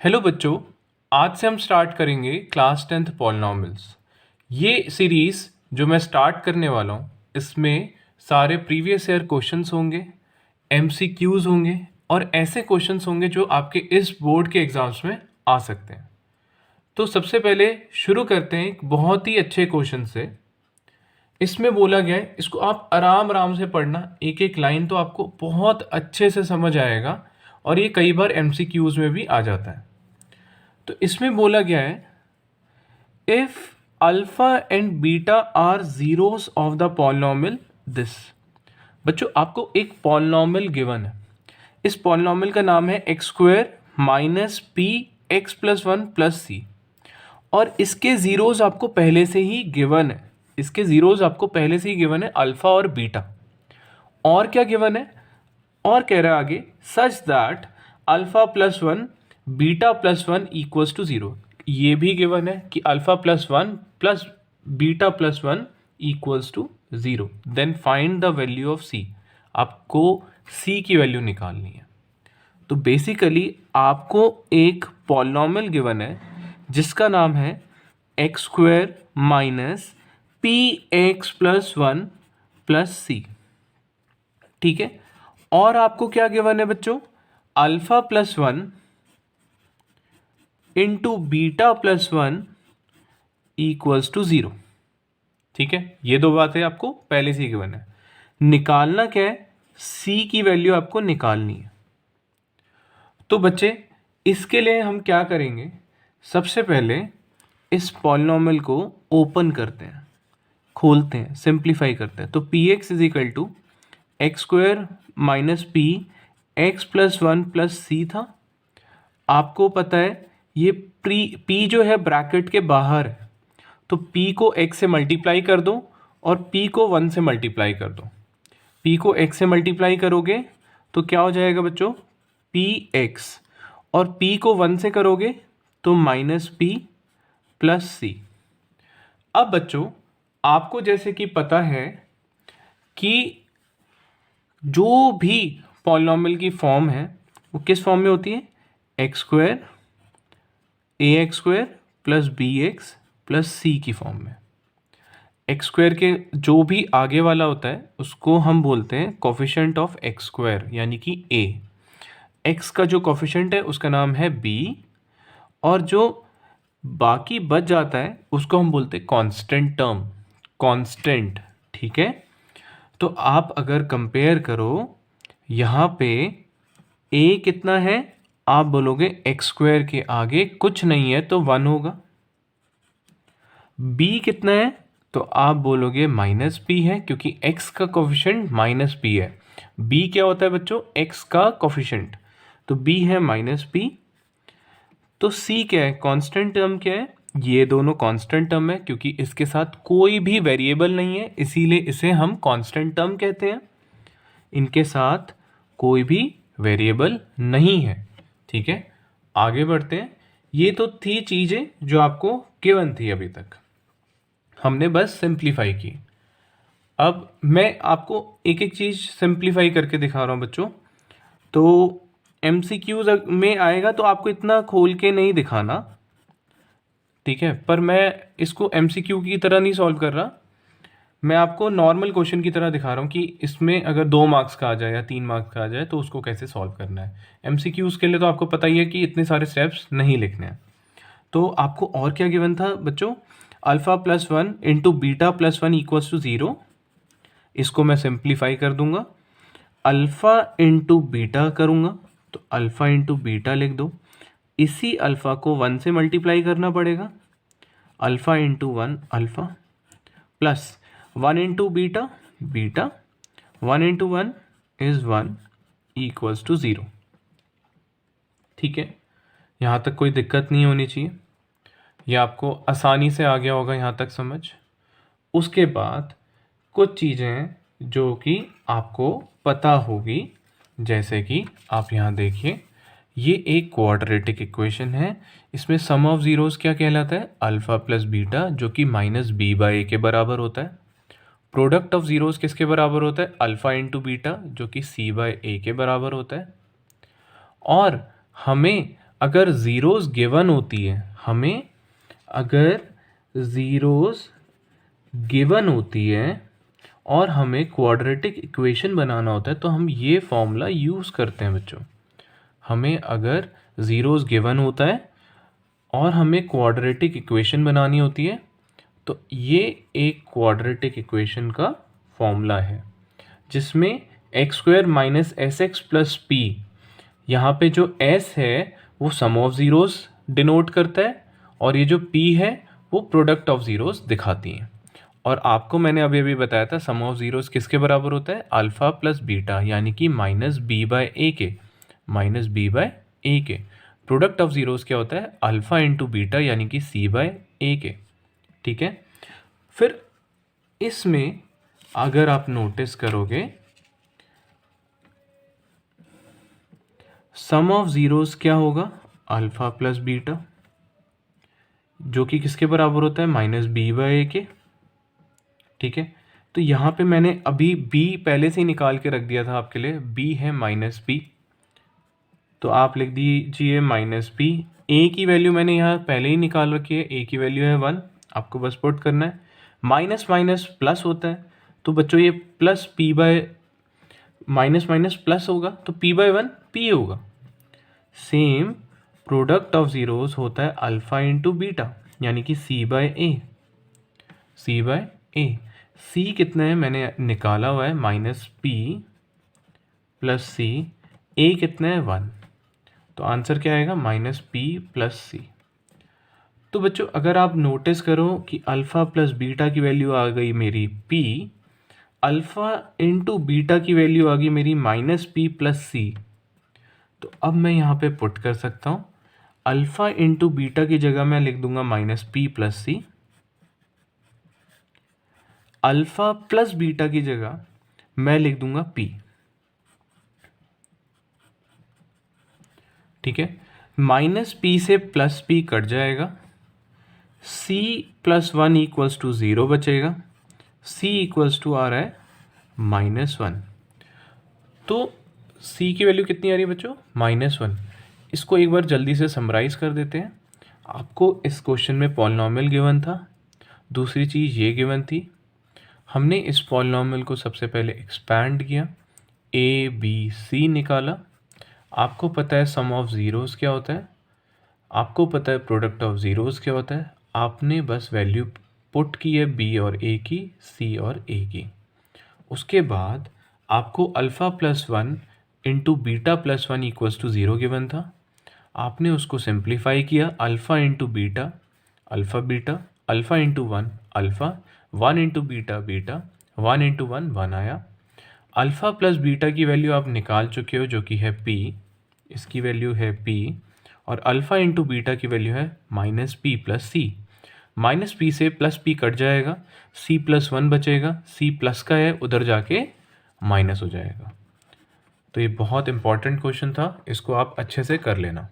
Hello बच्चों। आज से हम स्टार्ट करेंगे क्लास 10th पॉलिनॉमियल्स। ये सीरीज़ जो मैं स्टार्ट करने वाला हूँ इसमें सारे प्रीवियस ईयर क्वेश्चंस होंगे, एमसीक्यूज़ होंगे और ऐसे क्वेश्चंस होंगे जो आपके इस बोर्ड के एग्ज़ाम्स में आ सकते हैं। तो सबसे पहले शुरू करते हैं एक बहुत ही अच्छे क्वेश्चन से। इसमें बोला गया है, इसको आप आराम आराम से पढ़ना, एक एक लाइन तो आपको बहुत अच्छे से समझ आएगा और ये कई बार एमसीक्यूज़ में भी आ जाता है। तो इसमें बोला गया है if alpha and beta are zeros of the polynomial this. बच्चों आपको एक पॉलिनॉमियल गिवन है, इस पॉलिनॉमियल का नाम है x square minus p x plus one plus c और इसके जीरोस आपको पहले से ही गिवन है, इसके जीरोस आपको पहले से ही गिवन है अल्फा और बीटा। और क्या गिवन है, और कह रहा है आगे such that alpha plus one beta plus one equals to zero. ये भी गिवन है कि alpha plus one plus beta plus one equals to zero. Then find the value of C. आपको सी की वैल्यू निकालनी है। तो बेसिकली आपको एक पॉलिनॉमियल गिवन है जिसका नाम है x square minus p x plus one plus c. ठीक है, और आपको क्या गिवन है बच्चों, alpha plus one into beta plus one equals to zero. ठीक है, ये दो बातें आपको पहले से ही गिवन है। निकालना क्या है, सी की वैल्यू आपको निकालनी है। तो बच्चे इसके लिए हम क्या करेंगे, सबसे पहले इस पॉलिनॉमियल को ओपन करते हैं, खोलते हैं, सिंप्लीफाई करते हैं। तो p x is equal to x square minus p x plus one plus c था। आपको पता है ये पी जो है ब्रैकेट के बाहर है, तो पी को एक्स से मल्टीप्लाई कर दो और पी को वन से मल्टीप्लाई कर दो। पी को एक्स से मल्टीप्लाई करोगे तो क्या हो जाएगा बच्चों, पी एक्स, और पी को वन से करोगे तो माइनस पी प्लस सी। अब बच्चों आपको जैसे कि पता है कि जो भी पॉलिनॉमियल की फॉर्म है वो किस फॉर्म में होती है, x square a x square plus b x plus c की फॉर्म में। एक्स स्क्वायर के जो भी आगे वाला होता है उसको हम बोलते हैं कोफिशिएंट ऑफ एक्स स्क्वायर, यानी कि ए। एक्स का जो कोफिशिएंट है उसका नाम है बी, और जो बाकी बच जाता है उसको हम बोलते हैं कांस्टेंट टर्म, कांस्टेंट। ठीक है, तो आप अगर कंपेयर करो यहाँ पे ए कितना है, आप बोलोगे एक्स स्क्वायर के आगे कुछ नहीं है तो वन होगा। बी कितना है तो आप बोलोगे माइनस पी है, क्योंकि एक्स का कोफिशिएंट माइनस पी है। बी क्या होता है बच्चों, एक्स का कोफिशिएंट, तो बी है माइनस पी। तो सी क्या है, कांस्टेंट टर्म क्या है, ये दोनों कांस्टेंट टर्म है क्योंकि इसके साथ कोई भी वेरिएबल नहीं है, इसीलिए इसे हम कांस्टेंट टर्म कहते हैं। इनके साथ कोई भी वेरिएबल नहीं है। ठीक है, आगे बढ़ते हैं। ये तो थी चीज़ें जो आपको गिवन थी, अभी तक हमने बस सिंप्लीफाई की। अब मैं आपको एक एक चीज़ सिंप्लीफाई करके दिखा रहा हूँ बच्चों। तो एमसीक्यूज में आएगा तो आपको इतना खोल के नहीं दिखाना, ठीक है, पर मैं इसको एमसीक्यू की तरह नहीं सॉल्व कर रहा, मैं आपको नॉर्मल क्वेश्चन की तरह दिखा रहा हूँ कि इसमें अगर 2 मार्क्स का आ जाए या 3 मार्क्स का आ जाए तो उसको कैसे सॉल्व करना है। एमसीक्यूज़ के लिए तो आपको पता ही है कि इतने सारे स्टेप्स नहीं लिखने हैं। तो आपको और क्या गिवन था बच्चों, alpha plus one into beta plus one equals to zero. इसको मैं सिंप्लीफाई कर दूंगा, अल्फ़ा इंटू बीटा करूँगा तो अल्फ़ा इंटू बीटा लिख दो। इसी अल्फ़ा को वन से मल्टीप्लाई करना पड़ेगा, alpha into one alpha plus one into beta beta, one into one is one equals to zero. ठीक है, यहाँ तक कोई दिक्कत नहीं होनी चाहिए, यह आपको आसानी से आ गया होगा यहाँ तक समझ। उसके बाद कुछ चीज़ें हैं जो कि आपको पता होगी, जैसे कि आप यहाँ देखिए, ये एक क्वाड्रेटिक इक्वेशन है। इसमें सम ऑफ ज़ीरोज़ क्या कहलाता है, अल्फ़ा प्लस बीटा, जो कि माइनस बी बाई ए के बराबर होता है। प्रोडक्ट ऑफ ज़ीरोज़ किसके बराबर होता है, अल्फ़ा इंटू बीटा, जो कि सी बाई ए के बराबर होता है। और हमें अगर ज़ीरोज़ गिवन होती है हमें, अगर ज़ीरोज़ गिवन होती है और हमें क्वाड्रेटिक इक्वेशन बनाना होता है तो हम ये फॉर्मूला यूज़ करते हैं बच्चों। हमें अगर ज़ीरोज़ गिवन होता है और हमें क्वाड्रेटिक इक्वेशन बनानी होती है तो ये एक क्वाड्रेटिक इक्वेशन का फॉर्मूला है जिसमें x square minus S x plus P, यहाँ पे जो s है वो सम ऑफ ज़ीरोज़ डिनोट करता है और ये जो p है वो प्रोडक्ट ऑफ ज़ीरोज़ दिखाती हैं। और आपको मैंने अभी अभी बताया था सम ऑफ ज़ीरोज़ किसके बराबर होता है, अल्फ़ा प्लस बीटा, यानी कि माइनस बी बाय ए के, माइनस बी बाय ए के। प्रोडक्ट ऑफ ज़ीरोज़ क्या होता है, अल्फ़ा इंटू बीटा यानी कि सी बाय ए के। ठीक है, फिर इसमें अगर आप नोटिस करोगे सम ऑफ ज़ीरोज़ क्या होगा, अल्फ़ा प्लस बीटा, जो कि किसके बराबर होता है, माइनस बी बाय ए के। ठीक है, तो यहाँ पे मैंने अभी b पहले से ही निकाल के रख दिया था आपके लिए, b है माइनस बी, तो आप लिख दीजिए माइनस बी। a की वैल्यू मैंने यहाँ पहले ही निकाल रखी है, a की वैल्यू है 1, आपको बस पुट करना है। माइनस माइनस प्लस होता है तो बच्चों ये plus p bye minus minus plus होगा तो p बाय 1 p होगा। सेम प्रोडक्ट ऑफ ज़ीरोज़ होता है अल्फ़ा इंटू बीटा यानी कि सी बाय ए, सी बाय ए। सी कितना है मैंने निकाला हुआ है, माइनस पी प्लस सी, ए कितना है 1, तो आंसर क्या आएगा, माइनस पी प्लस सी। तो बच्चों अगर आप नोटिस करो कि अल्फ़ा प्लस बीटा की वैल्यू आ गई मेरी पी, अल्फ़ा इंटू बीटा की वैल्यू आ गई मेरी माइनस पी प्लस सी, तो अब मैं यहाँ पे पुट कर सकता हूँ अल्फ़ा इंटू बीटा की जगह मैं लिख दूंगा माइनस पी प्लस सी, अल्फ़ा प्लस बीटा की जगह मैं लिख दूंगा पी। ठीक है, माइनस पी से प्लस पी कट जाएगा, सी प्लस 1 इक्वल्स टू 0 बचेगा, सी इक्वल्स टू आ रहा है माइनस 1। तो सी की वैल्यू कितनी आ रही है बच्चों, माइनस 1। इसको एक बार जल्दी से समराइज कर देते हैं। आपको इस क्वेश्चन में पॉलिनॉमियल गिवन था, दूसरी चीज़ ये गिवन थी, हमने इस पॉलिनॉमियल को सबसे पहले एक्सपैंड किया, ए बी सी निकाला। आपको पता है सम ऑफ ज़ीरोज़ क्या होता है, आपको पता है प्रोडक्ट ऑफ ज़ीरोज़ क्या होता है, आपने बस वैल्यू पुट की है बी और ए की, सी और ए की। उसके बाद आपको alpha plus 1 into beta plus 1 equals to 0 given था, आपने उसको सिंप्लीफाई किया, alpha into beta, alpha beta, alpha into 1 alpha, 1 into beta beta, 1 into 1 1 आया। अल्फ़ा प्लस बीटा की वैल्यू आप निकाल चुके हो जो कि है p, इसकी वैल्यू है p, और अल्फ़ा इंटू बीटा की वैल्यू है माइनस पी प्लस सी। माइनस पी से प्लस पी कट जाएगा, c प्लस 1 बचेगा, c प्लस का है उधर जाके माइनस हो जाएगा। तो ये बहुत इंपॉर्टेंट क्वेश्चन था, इसको आप अच्छे से कर लेना।